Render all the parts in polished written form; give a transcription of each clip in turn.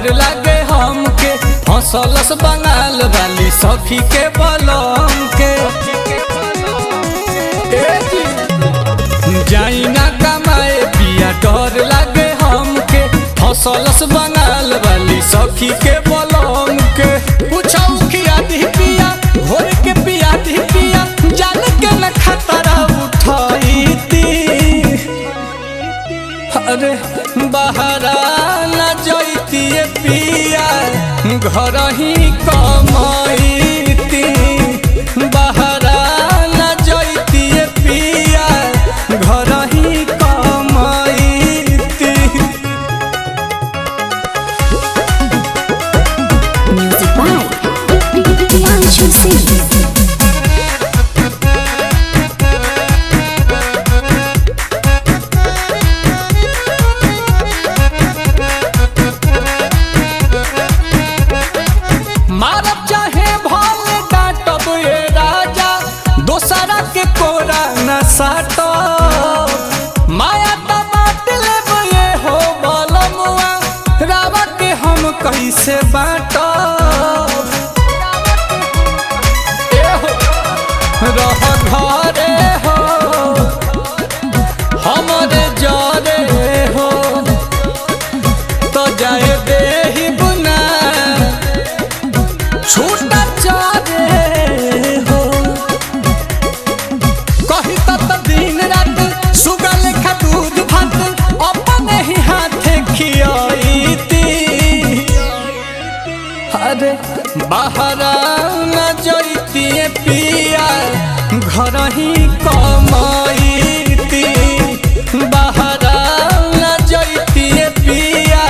डर लागे हमके हंसलस बंगाल वाली सखी के बलम के जाई ना कमाए पिया डर लागे हमके हंसलस बंगाल वाली सखी के बलम के पूछाऊ खिया दी पिया घोर के पिया दी पिया जान के न खतरा उठाई अरे बहरा न जैती पिया घर ही कमाईती बहरा न जैती पिया घर ही कमाईती। Music by Priyanshu Singh. मारब चाहे भल डांटब ये राजा दोसरा के कोरा न साटब माया त बाँट लेब ये हो बलमुआ रावा के हम कैसे बाँटब रह घरे हो हमरे जरे हो तो जाए देही बुना छूटा चाहे हो कही तत दिन रात सुगा लेखा दूध भात अपने ही हाथे खियाईती अरे बहरा न जैती पिया घर ही कमाईती बहरा न जैती पिया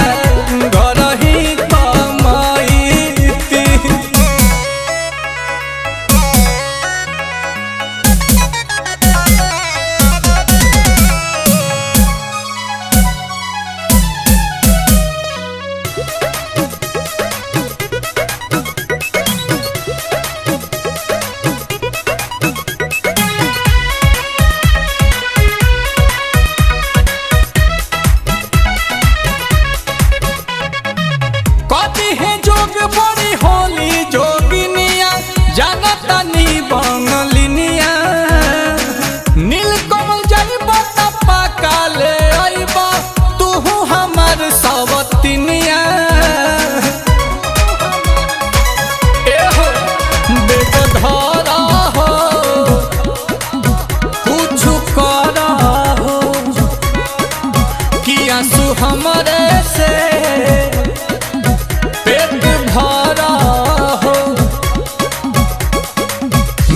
घर ही कमाईती। कभी है जोग बड़ी होली जोगिनिया जानता नी बंगलिनिया नील कमल जाइब तपा काले आइब तू हमार सवतिनिया एहो बेग धरा हो कुछ करा हो कि आंसू हमरे से पेट भरा हो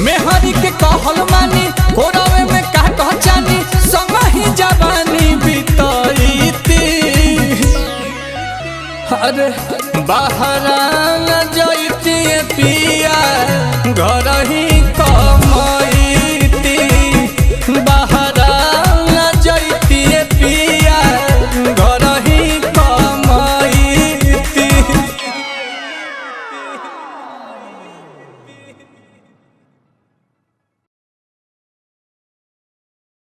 मेहरी के कहल मानी कोरावे में का कहचानी संग ही जवानी बीतईती अरे बहरा न जैती पिया घर ही कमाई।